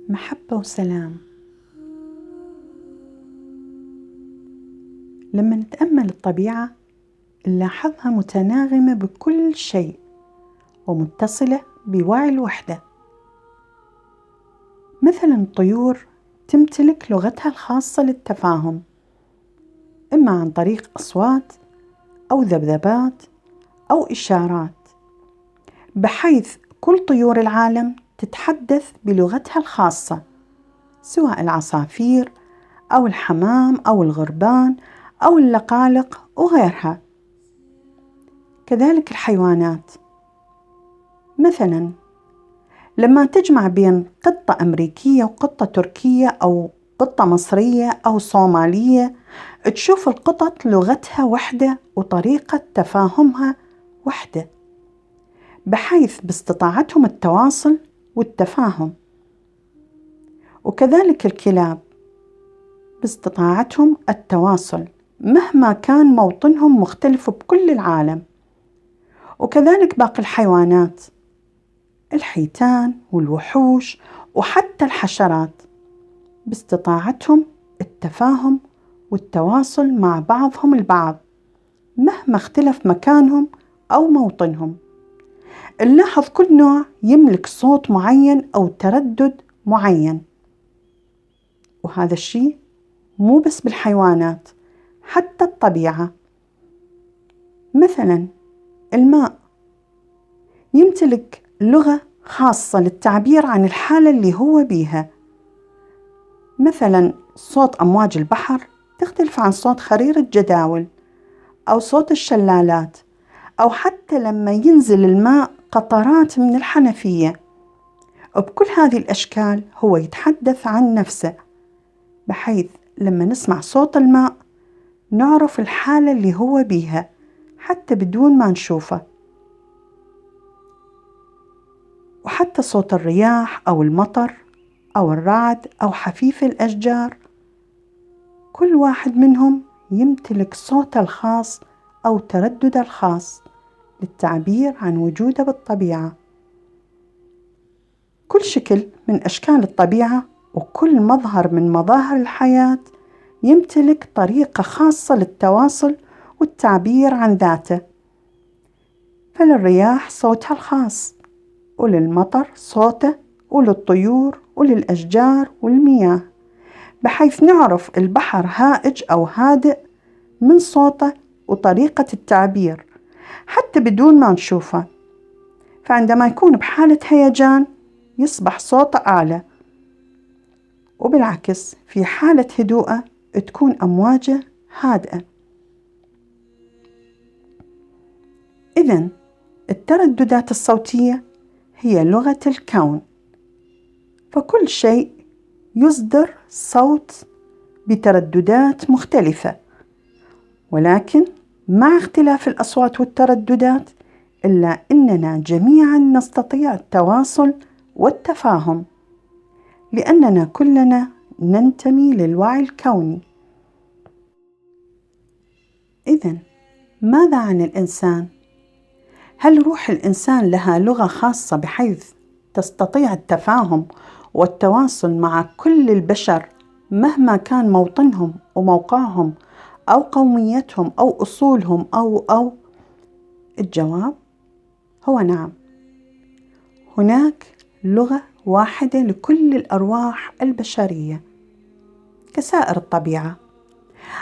محبة وسلام. لما نتأمل الطبيعة نلاحظها متناغمة بكل شيء ومتصلة بوعي الوحدة. مثلا الطيور تمتلك لغتها الخاصة للتفاهم، إما عن طريق أصوات أو ذبذبات أو إشارات، بحيث كل طيور العالم تتحدث بلغتها الخاصة، سواء العصافير أو الحمام أو الغربان أو اللقالق وغيرها. كذلك الحيوانات، مثلا لما تجمع بين قطة أمريكية وقطة تركية أو قطة مصرية أو صومالية، تشوف القطط لغتها وحدة وطريقة تفاهمها وحدة، بحيث باستطاعتهم التواصل والتفاهم. وكذلك الكلاب باستطاعتهم التواصل مهما كان موطنهم مختلف بكل العالم. وكذلك باقي الحيوانات، الحيتان والوحوش وحتى الحشرات، باستطاعتهم التفاهم والتواصل مع بعضهم البعض مهما اختلف مكانهم أو موطنهم. نلاحظ كل نوع يملك صوت معين أو تردد معين، وهذا الشيء مو بس بالحيوانات، حتى الطبيعة. مثلا الماء يمتلك لغة خاصة للتعبير عن الحالة اللي هو بيها. مثلا صوت أمواج البحر تختلف عن صوت خرير الجداول أو صوت الشلالات، أو حتى لما ينزل الماء قطرات من الحنفية. وبكل هذه الأشكال هو يتحدث عن نفسه، بحيث لما نسمع صوت الماء نعرف الحالة اللي هو بيها حتى بدون ما نشوفه. وحتى صوت الرياح أو المطر أو الرعد أو حفيف الأشجار، كل واحد منهم يمتلك صوته الخاص أو تردده الخاص للتعبير عن وجوده بالطبيعة. كل شكل من أشكال الطبيعة وكل مظهر من مظاهر الحياة يمتلك طريقة خاصة للتواصل والتعبير عن ذاته. فللرياح صوتها الخاص، وللمطر صوته، وللطيور وللأشجار والمياه، بحيث نعرف البحر هائج أو هادئ من صوته وطريقة التعبير حتى بدون ما نشوفه. فعندما يكون بحالة هيجان يصبح صوته أعلى، وبالعكس في حالة هدوءه تكون أمواجه هادئة. إذن الترددات الصوتية هي لغة الكون، فكل شيء يصدر صوت بترددات مختلفة، ولكن مع اختلاف الأصوات والترددات إلا أننا جميعا نستطيع التواصل والتفاهم، لأننا كلنا ننتمي للوعي الكوني. إذن ماذا عن الإنسان؟ هل روح الإنسان لها لغة خاصة بحيث تستطيع التفاهم والتواصل مع كل البشر مهما كان موطنهم وموقعهم أو قوميتهم أو أصولهم أو الجواب هو نعم. هناك لغة واحدة لكل الأرواح البشرية كسائر الطبيعة،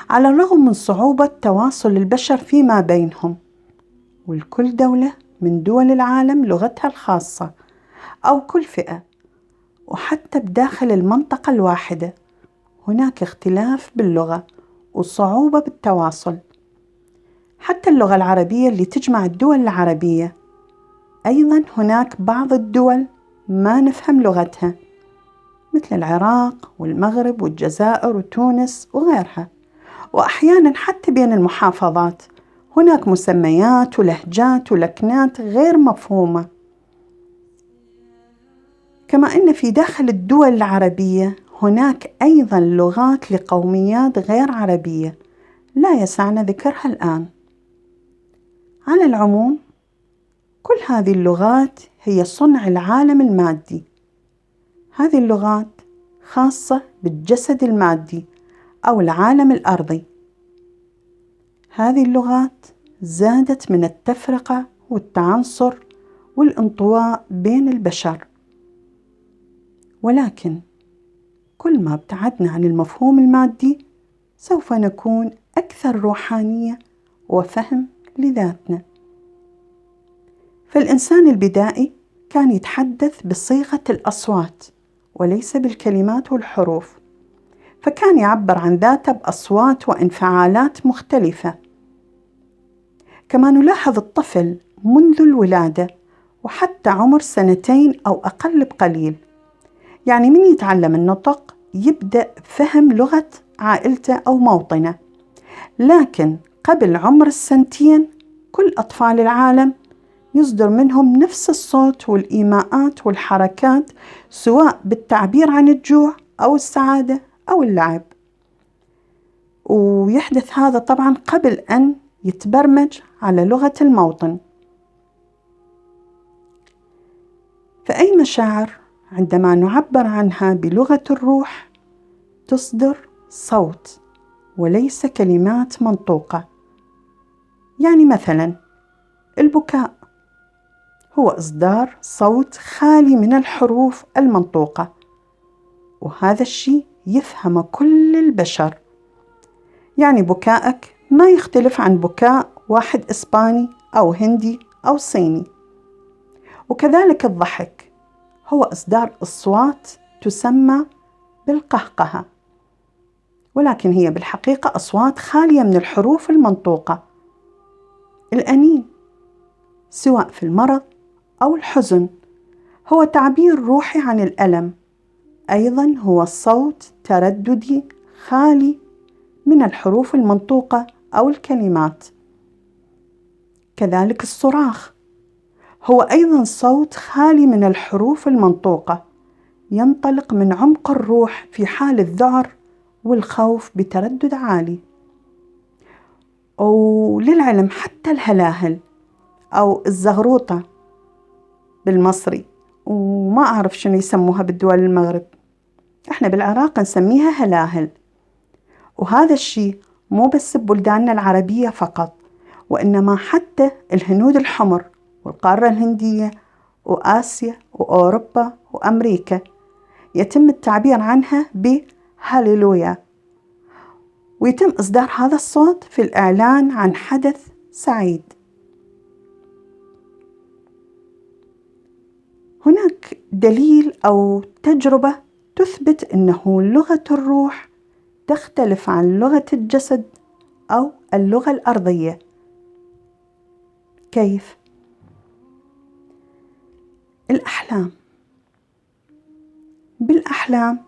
على الرغم من صعوبة تواصل البشر فيما بينهم. ولكل دولة من دول العالم لغتها الخاصة أو كل فئة، وحتى بداخل المنطقة الواحدة هناك اختلاف باللغة وصعوبة بالتواصل. حتى اللغة العربية اللي تجمع الدول العربية أيضا هناك بعض الدول ما نفهم لغتها، مثل العراق والمغرب والجزائر وتونس وغيرها. وأحيانا حتى بين المحافظات هناك مسميات ولهجات ولكنات غير مفهومة. كما أن في داخل الدول العربية هناك أيضا لغات لقوميات غير عربية لا يسعنا ذكرها الآن. على العموم كل هذه اللغات هي صنع العالم المادي. هذه اللغات خاصة بالجسد المادي أو العالم الأرضي. هذه اللغات زادت من التفرقة والتعنصر والانطواء بين البشر، ولكن كل ما ابتعدنا عن المفهوم المادي سوف نكون أكثر روحانية وفهم لذاتنا. فالإنسان البدائي كان يتحدث بصيغة الأصوات وليس بالكلمات والحروف، فكان يعبر عن ذاته بأصوات وانفعالات مختلفة. كما نلاحظ الطفل منذ الولادة وحتى عمر 2 أو أقل بقليل، يعني من يتعلم النطق يبدأ فهم لغة عائلته أو موطنه، لكن قبل عمر 2 كل أطفال العالم يصدر منهم نفس الصوت والإيماءات والحركات، سواء بالتعبير عن الجوع أو السعادة أو اللعب. ويحدث هذا طبعا قبل أن يتبرمج على لغة الموطن. فأي مشاعر عندما نعبر عنها بلغة الروح تصدر صوت وليس كلمات منطوقة. يعني مثلا البكاء هو إصدار صوت خالي من الحروف المنطوقة، وهذا الشيء يفهم كل البشر. يعني بكائك ما يختلف عن بكاء واحد إسباني أو هندي أو صيني. وكذلك الضحك هو إصدار أصوات تسمى بالقهقهة، ولكن هي بالحقيقة أصوات خالية من الحروف المنطوقة. الأنين سواء في المرض أو الحزن هو تعبير روحي عن الألم، أيضا هو صوت ترددي خالي من الحروف المنطوقة أو الكلمات. كذلك الصراخ هو أيضا صوت خالي من الحروف المنطوقة، ينطلق من عمق الروح في حال الذعر والخوف بتردد عالي. وللعلم حتى الهلاهل أو الزغروطة بالمصري، وما أعرف شنو يسموها بالدول المغرب، إحنا بالعراق نسميها هلاهل. وهذا الشيء مو بس ببلداننا العربية فقط، وإنما حتى الهنود الحمر والقارة الهندية وآسيا وأوروبا وأمريكا يتم التعبير عنها بهاليلويا، ويتم إصدار هذا الصوت في الإعلان عن حدث سعيد. هناك دليل أو تجربة تثبت أنه لغة الروح تختلف عن لغة الجسد أو اللغة الأرضية. كيف؟ الأحلام. بالأحلام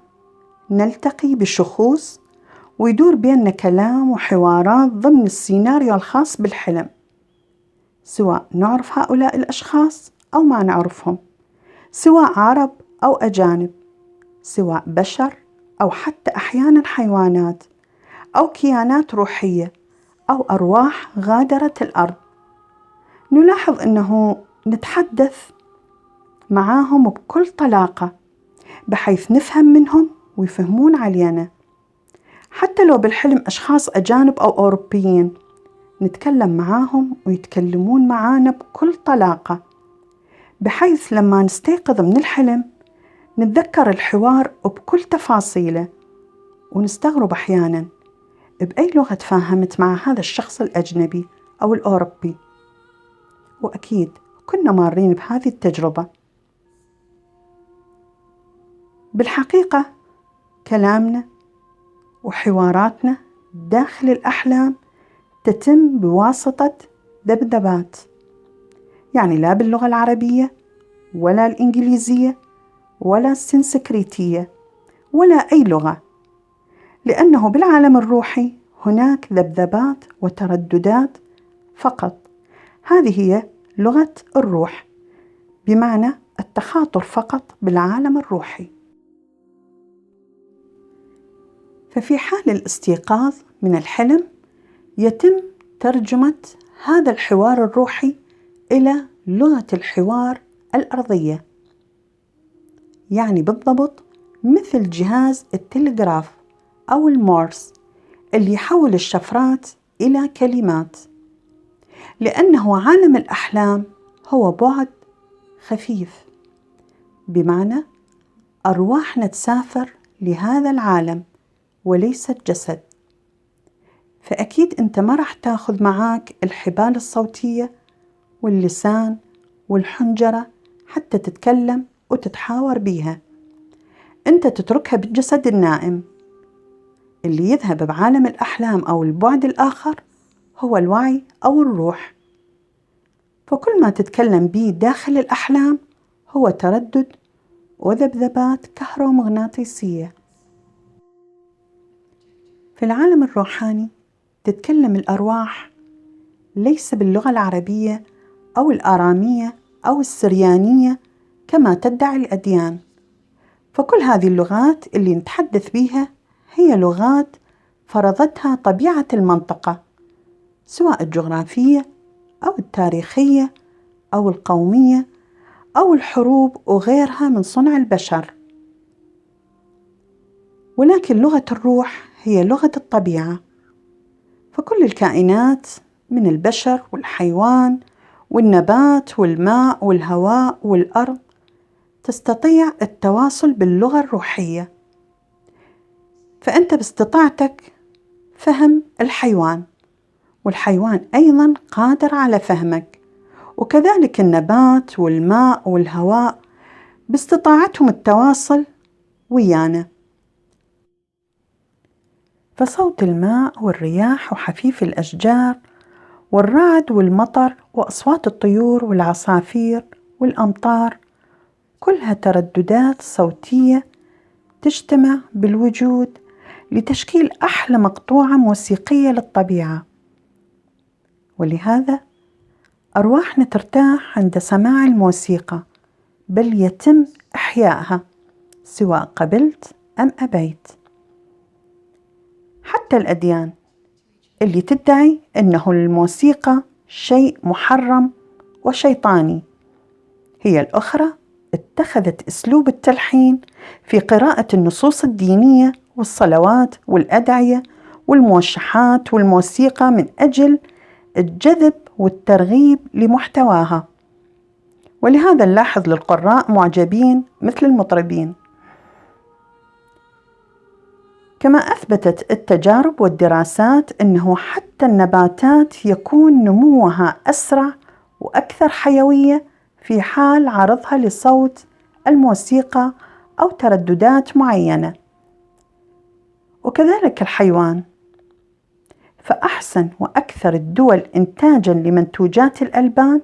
نلتقي بشخوص ويدور بيننا كلام وحوارات ضمن السيناريو الخاص بالحلم، سواء نعرف هؤلاء الأشخاص أو ما نعرفهم، سواء عرب أو أجانب، سواء بشر أو حتى أحيانا حيوانات أو كيانات روحية أو أرواح غادرت الأرض. نلاحظ أنه نتحدث معاهم بكل طلاقة بحيث نفهم منهم ويفهمون علينا. حتى لو بالحلم أشخاص أجانب أو أوروبيين نتكلم معاهم ويتكلمون معانا بكل طلاقة، بحيث لما نستيقظ من الحلم نتذكر الحوار بكل تفاصيله، ونستغرب أحيانا بأي لغة تفاهمت مع هذا الشخص الأجنبي أو الأوروبي. وأكيد كنا مارين بهذه التجربة. بالحقيقة كلامنا وحواراتنا داخل الأحلام تتم بواسطة ذبذبات، يعني لا باللغة العربية ولا الإنجليزية ولا السنسكريتية ولا أي لغة، لأنه بالعالم الروحي هناك ذبذبات وترددات فقط. هذه هي لغة الروح، بمعنى التخاطر فقط بالعالم الروحي. ففي حال الاستيقاظ من الحلم يتم ترجمة هذا الحوار الروحي إلى لغة الحوار الأرضية، يعني بالضبط مثل جهاز التلغراف أو المورس اللي يحول الشفرات إلى كلمات، لأنه عالم الأحلام هو بعد خفيف، بمعنى أرواحنا تسافر لهذا العالم وليس الجسد. فأكيد أنت ما راح تاخذ معاك الحبال الصوتية واللسان والحنجرة حتى تتكلم وتتحاور بيها، أنت تتركها بالجسد النائم. اللي يذهب بعالم الأحلام أو البعد الآخر هو الوعي أو الروح، فكل ما تتكلم به داخل الأحلام هو تردد وذبذبات كهرومغناطيسية. في العالم الروحاني تتكلم الأرواح ليس باللغة العربية أو الآرامية أو السريانية كما تدعي الأديان، فكل هذه اللغات اللي نتحدث بها هي لغات فرضتها طبيعة المنطقة، سواء الجغرافية أو التاريخية أو القومية أو الحروب وغيرها من صنع البشر. ولكن لغة الروح هي لغة الطبيعة، فكل الكائنات من البشر والحيوان والنبات والماء والهواء والأرض تستطيع التواصل باللغة الروحية. فأنت باستطاعتك فهم الحيوان، والحيوان أيضا قادر على فهمك، وكذلك النبات والماء والهواء باستطاعتهم التواصل ويانا. فصوت الماء والرياح وحفيف الأشجار والرعد والمطر وأصوات الطيور والعصافير والأمطار كلها ترددات صوتية تجتمع بالوجود لتشكيل أحلى مقطوعة موسيقية للطبيعة. ولهذا أرواحنا ترتاح عند سماع الموسيقى، بل يتم إحيائها سواء قبلت أم أبيت. حتى الأديان اللي تدعي أنه الموسيقى شيء محرم وشيطاني، هي الأخرى اتخذت أسلوب التلحين في قراءة النصوص الدينية والصلوات والأدعية والموشحات والموسيقى من أجل الجذب والترغيب لمحتواها. ولهذا نلاحظ للقراء معجبين مثل المطربين. كما أثبتت التجارب والدراسات أنه حتى النباتات يكون نموها أسرع وأكثر حيوية في حال عرضها لصوت الموسيقى أو ترددات معينة، وكذلك الحيوان. فأحسن وأكثر الدول إنتاجاً لمنتوجات الألبان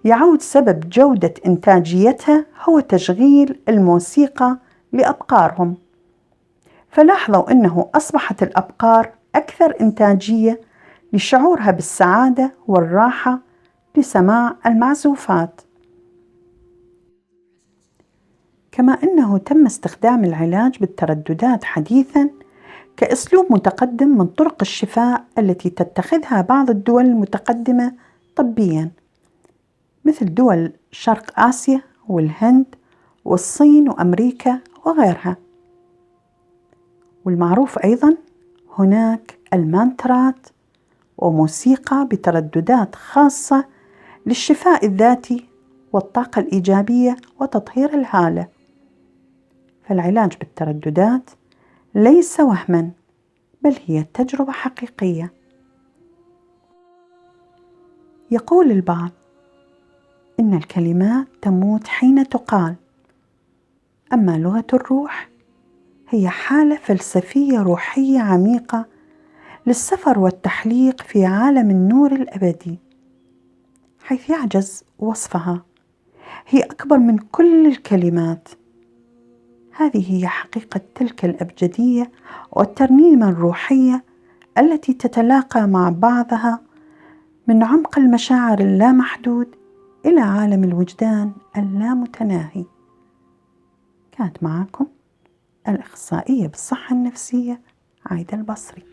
يعود سبب جودة إنتاجيتها هو تشغيل الموسيقى لأبقارهم. فلاحظوا أنه أصبحت الأبقار أكثر إنتاجية لشعورها بالسعادة والراحة لسماع المعزوفات. كما أنه تم استخدام العلاج بالترددات حديثاً كأسلوب متقدم من طرق الشفاء التي تتخذها بعض الدول المتقدمة طبياً، مثل دول شرق آسيا والهند والصين وأمريكا وغيرها. والمعروف أيضاً هناك المانترات وموسيقى بترددات خاصة للشفاء الذاتي والطاقة الإيجابية وتطهير الهالة. فالعلاج بالترددات ليس وهماً، بل هي تجربة حقيقية. يقول البعض إن الكلمات تموت حين تقال، أما لغة الروح هي حالة فلسفية روحية عميقة للسفر والتحليق في عالم النور الأبدي، حيث يعجز وصفها. هي أكبر من كل الكلمات. هذه هي حقيقة تلك الأبجدية والترنيمة الروحية التي تتلاقى مع بعضها من عمق المشاعر اللامحدود إلى عالم الوجدان اللامتناهي. كانت معكم الأخصائية بالصحة النفسية عايدة البصري.